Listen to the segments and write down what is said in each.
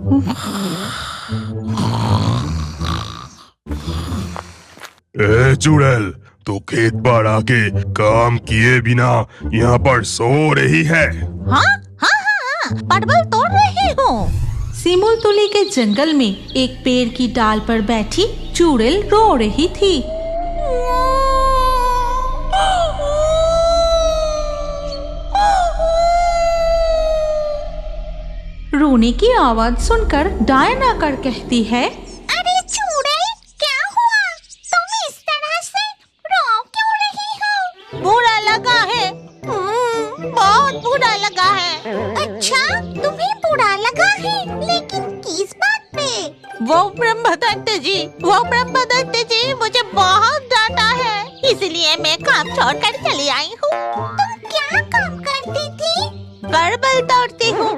ए चुड़ैल, तू खेत पर आके काम किए बिना यहाँ पर सो रही है? हाँ हाँ हाँ, परवल तोड़ रही हूँ। सिमुलतुली के जंगल में एक पेड़ की डाल पर बैठी चुड़ैल रो रही थी। रोने की आवाज सुनकर डायन आकर कहती है, अरे चुड़ैल, क्या हुआ? तुम इस तरह से रो क्यों रही हो? बुरा लगा है। बहुत बुरा लगा है। अच्छा, तुम्हें बुरा लगा है, लेकिन किस बात पे? वो ब्रह्मदत्त जी मुझे बहुत डांटा है, इसलिए मैं काम छोड़कर चली आई हूँ। तुम क्या काम करती थी? परवल तोड़ती हूँ।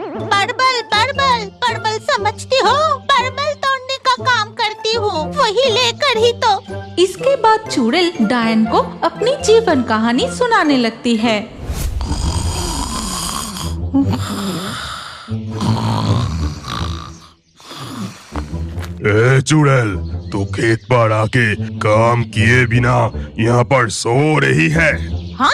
परवल समझती हो? परवल तोड़ने का काम करती हूँ, वही लेकर ही तो। इसके बाद चुड़ैल डायन को अपनी जीवन कहानी सुनाने लगती है। ए चुड़ैल, तू खेत पर आके काम किए बिना यहाँ पर सो रही है? हाँ,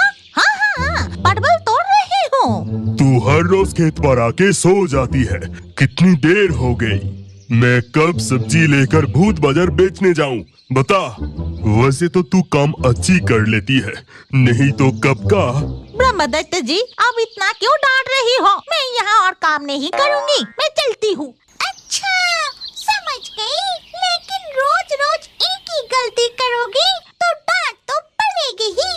परवल तोड़ रही हूँ। तू हर रोज खेत पर आके सो जाती है, कितनी देर हो गई? मैं कब सब्जी लेकर भूत बाजार बेचने जाऊं? बता। वैसे तो तू काम अच्छी कर लेती है, नहीं तो कब का। ब्रह्मदत्त जी, अब इतना क्यों डांट रही हो? मैं यहाँ और काम नहीं करूँगी, मैं चलती हूँ। अच्छा, समझ गई, लेकिन रोज रोज एक ही गलती करोगी तो डांट तो पड़ेगी ही।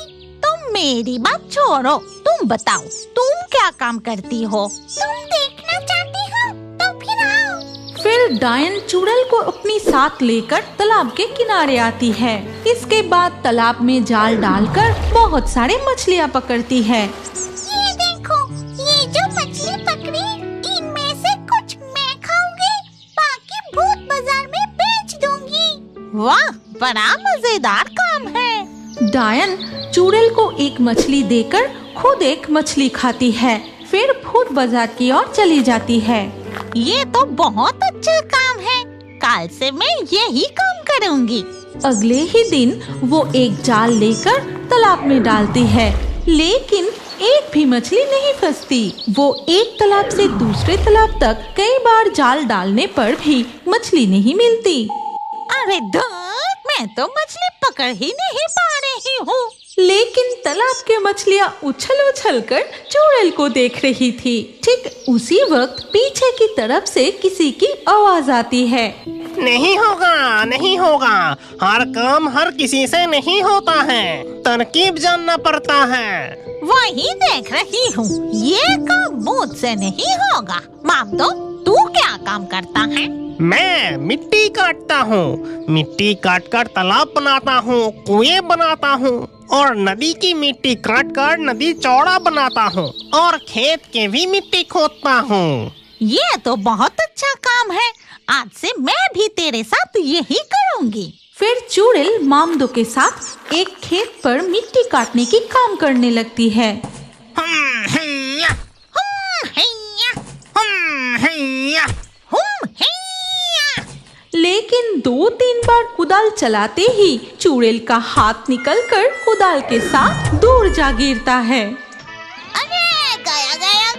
तुम मेरी बात छोड़ो, तुम बताओ, तुम क्या काम करती हो? तुम देखना चाहती हो तो फिर आओ। फिर डायन चुड़ैल को अपनी साथ लेकर तालाब के किनारे आती है। इसके बाद तालाब में जाल डालकर बहुत सारे मछलियाँ पकड़ती है। ये देखो, ये जो मछली पकड़ी, इनमें से कुछ मैं खाऊंगी, बाकी भूत बाजार में बेच दूंगी। वाह, बड़ा मजेदार काम है। डायन चुड़ैल को एक मछली देकर खुद एक मछली खाती है, फिर भूत बाजार की ओर चली जाती है। ये तो बहुत अच्छा काम है, कल से मैं यही काम करूंगी। अगले ही दिन वो एक जाल लेकर तालाब में डालती है, लेकिन एक भी मछली नहीं फंसती। वो एक तालाब से दूसरे तालाब तक कई बार जाल डालने पर भी मछली नहीं मिलती। अरे धुत, मैं तो मछली पकड़ ही नहीं पा रही हूँ। लेकिन तालाब के मछलियाँ उछल कर चुड़ैल को देख रही थी। ठीक उसी वक्त पीछे की तरफ से किसी की आवाज आती है, नहीं होगा, हर काम हर किसी से नहीं होता है, तरकीब जानना पड़ता है। वही देख रही हूँ, ये काम मुझसे नहीं होगा। मामदो, तू क्या काम करता है? मैं मिट्टी काटता हूँ, मिट्टी काट कर तालाब बनाता हूँ, कुएं बनाता हूँ, और नदी की मिट्टी काट कर नदी चौड़ा बनाता हूँ, और खेत के भी मिट्टी खोदता हूँ। ये तो बहुत अच्छा काम है, आज से मैं भी तेरे साथ यही करूँगी। फिर चुड़ैल मामदो के साथ एक खेत पर मिट्टी काटने की काम करने लगती है। लेकिन 2-3 बार कुदाल चलाते ही चुड़ैल का हाथ निकलकर कुदाल के साथ दूर जा गिरता है। अरे गया,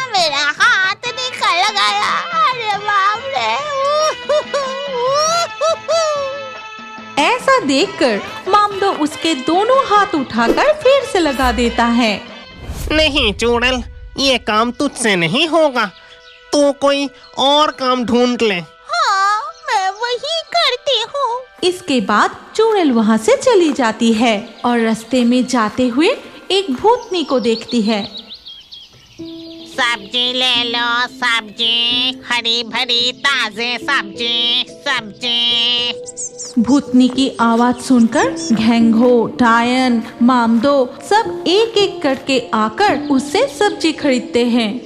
मेरा हाथ निकल गया। अरे बाप रे। ऐसा देखकर मामदो उसके दोनों हाथ उठाकर फिर से लगा देता है। नहीं चुड़ैल, ये काम तुझसे नहीं होगा, तू कोई और काम ढूंढ ले। वही करती हूँ। इसके बाद चुड़ैल वहाँ से चली जाती है और रास्ते में जाते हुए एक भूतनी को देखती है। सब्जी ले लो, सब्जी, हरी भरी ताजे सब्जी। भूतनी की आवाज सुनकर घेंघो, डायन, मामदो सब एक एक करके आकर उससे सब्जी खरीदते हैं।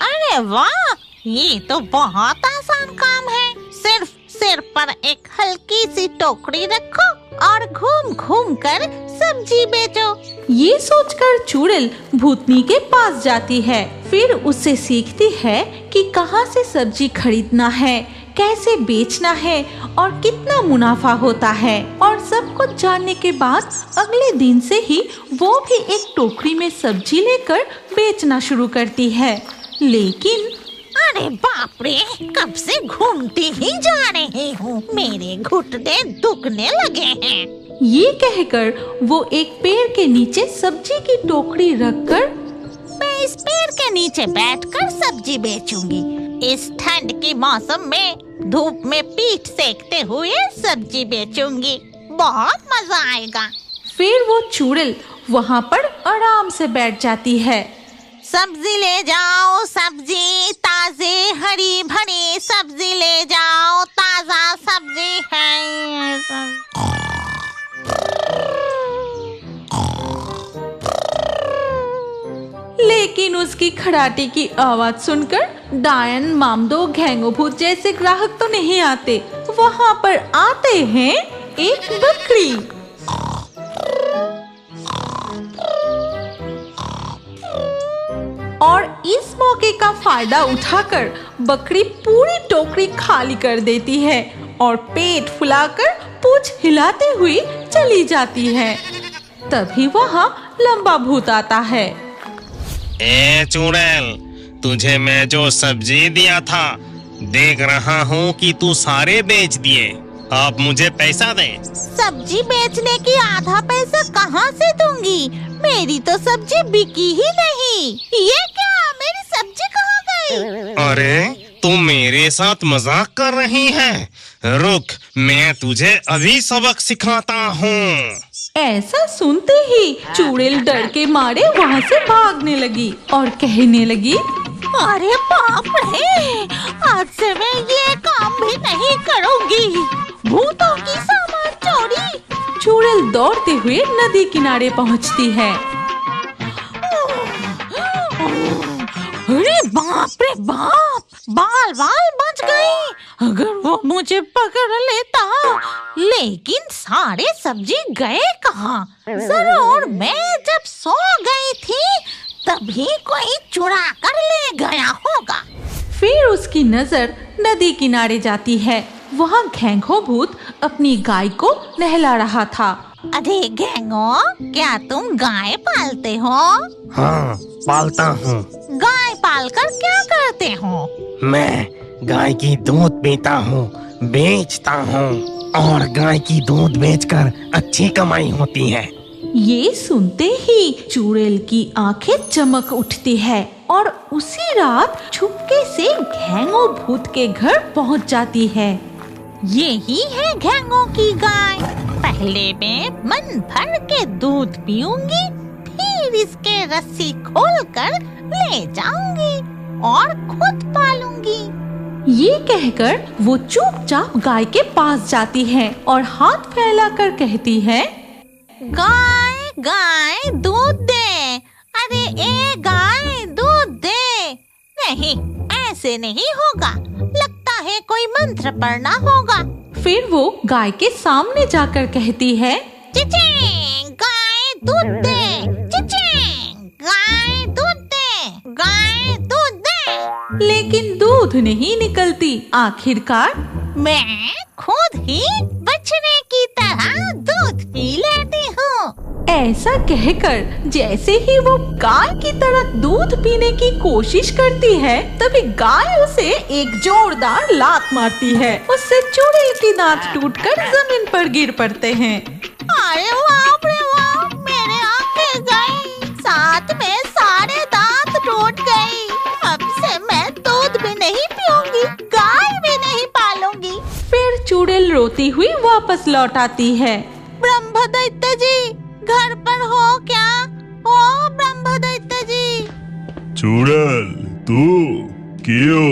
अरे वाह, ये तो बहुत आसान काम है। सिर्फ सिर पर एक हल्की सी टोकरी रखो और घूम घूम कर सब्जी बेचो। ये सोचकर चुड़ैल भूतनी के पास जाती है। फिर उससे सीखती है कि कहाँ से सब्जी खरीदना है, कैसे बेचना है और कितना मुनाफा होता है। और सब कुछ जानने के बाद अगले दिन से ही वो भी एक टोकरी में सब्जी लेकर बेचना शुरू करती है। लेकिन अरे बाप रे, कब से घूमती ही जा रही हूँ, मेरे घुटने दुखने लगे हैं। ये कहकर वो एक पेड़ के नीचे सब्जी की टोकरी रखकर मैं इस पेड़ के नीचे बैठकर सब्जी बेचूंगी। इस ठंड के मौसम में धूप में पीठ सेकते हुए सब्जी बेचूंगी, बहुत मजा आएगा। फिर वो चुड़ैल वहाँ पर आराम से बैठ जाती है। सब्जी ले जाओ, सब्जी ताजे हरी भरी सब्जी ले जाओ, ताजा सब्जी है। लेकिन उसकी खड़ाटी की आवाज सुनकर डायन, मामदो, घेंगो भूत जैसे ग्राहक तो नहीं आते। वहाँ पर आते हैं एक बकरी। और इस मौके का फायदा उठाकर बकरी पूरी टोकरी खाली कर देती है और पेट फुलाकर पूंछ हिलाते हुए चली जाती है। तभी वहाँ लंबा भूत आता है। ए चुड़ैल, तुझे मैं जो सब्जी दिया था, देख रहा हूँ कि तू सारे बेच दिए। अब मुझे पैसा दे। सब्जी बेचने की आधा पैसा कहाँ से दूंगी? मेरी तो सब्जी बिकी ही नहीं। ये क्या, मेरी सब्जी कहाँ गई? अरे तू मेरे साथ मजाक कर रही है? रुक, मैं तुझे अभी सबक सिखाता हूँ। ऐसा सुनते ही चुड़ैल डर के मारे वहाँ से भागने लगी और कहने लगी, अरे बाप रे, आज से मैं ये काम भी नहीं करूँगी। भूतों की सामान चोरी। चुड़ैल दौड़ते हुए नदी किनारे पहुँचती है। अरे बाप रे बाप, बाल बाल बच गई। अगर वो मुझे पकड़ लेता। लेकिन सारे सब्जी गए कहाँ? जरूर मैं जब सो गई थी तभी कोई चुरा कर ले गया होगा। फिर उसकी नजर नदी किनारे जाती है। वहाँ घेंगो भूत अपनी गाय को नहला रहा था। अरे घेंगो, क्या तुम गाय पालते हो? हाँ, पालता हूँ। गाय पालकर क्या करते हो? मैं गाय की दूध पीता हूँ, बेचता हूँ और गाय की दूध बेचकर अच्छी कमाई होती है। ये सुनते ही चुड़ैल की आंखें चमक उठती है और उसी रात छुपके से घेंगो भूत के घर पहुंच जाती है। यही है घेंगो की गाय। पहले मैं मन भर के दूध पीऊंगी, फिर इसके रस्सी खोलकर ले जाऊंगी और खुद पालूंगी। ये कहकर वो चुपचाप गाय के पास जाती है और हाथ फैलाकर कहती है, गाय गाय दूध दे। अरे ए गाय दूध दे। नहीं, ऐसे नहीं होगा, लगता है कोई मंत्र पढ़ना होगा। फिर वो गाय के सामने जाकर कहती है, चिचिंग, गाय दूध दे। चिचिंग, गाय दूध दे। गाय दूध दे। लेकिन दूध नहीं निकलती। आखिरकार मैं खुद ही बछड़े की तरह दूध पी लेती हूँ। ऐसा कहकर जैसे ही वो गाय की तरह दूध पीने की कोशिश करती है, तभी गाय उसे एक जोरदार लात मारती है। उससे चुड़ैल की दांत टूटकर जमीन पर गिर पड़ते हैं। अरे बाप रे बाप, मेरे आंखें गई, साथ में सारे दांत टूट गई। अब से मैं दूध भी नहीं पीऊंगी, गाय भी नहीं पालूंगी। फिर चुड़ैल रोती हुई वापस लौट आती है। ब्रह्मदैत्य जी, घर पर हो क्या? ओ ब्रह्मदैत्य जी। चुड़ैल, तू क्यों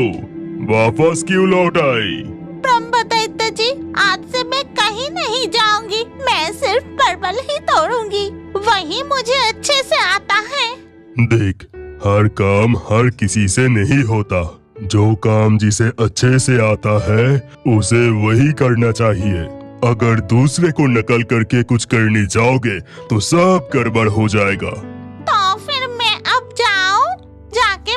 वापस क्यों लौट आई? ब्रह्मदैत्य जी, आज से मैं कहीं नहीं जाऊंगी। मैं सिर्फ परवल ही तोड़ूंगी, वही मुझे अच्छे से आता है। देख, हर काम हर किसी से नहीं होता। जो काम जिसे अच्छे से आता है उसे वही करना चाहिए। अगर दूसरे को नकल करके कुछ करने जाओगे तो सब गड़बड़ हो जाएगा। तो फिर मैं अब जाऊं? जाके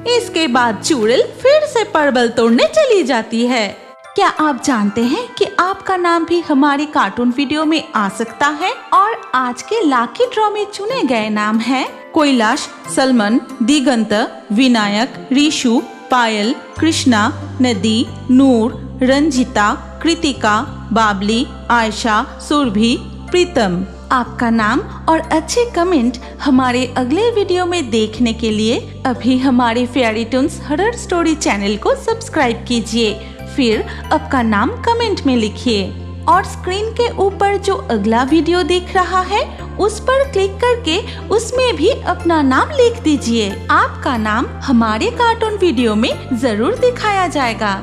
इसके बाद चुड़ैल फिर से परवल तोड़ने चली जाती है। क्या आप जानते हैं कि आपका नाम भी हमारे कार्टून वीडियो में आ सकता है? और आज के लाकी ड्रॉ में चुने गए नाम हैं कैलाश, सलमान, दिगंत, विनायक, ऋषु, पायल, कृष्णा, नदी, नूर, रंजिता, कृतिका, बाबली, आयशा, सुरभि, प्रीतम। आपका नाम और अच्छे कमेंट हमारे अगले वीडियो में देखने के लिए अभी हमारे fairy Toons horror story channel को सब्सक्राइब कीजिए, फिर आपका नाम कमेंट में लिखिए और स्क्रीन के ऊपर जो अगला वीडियो दिख रहा है उस पर क्लिक करके उसमें भी अपना नाम लिख दीजिए। आपका नाम हमारे कार्टून वीडियो में जरूर दिखाया जाएगा।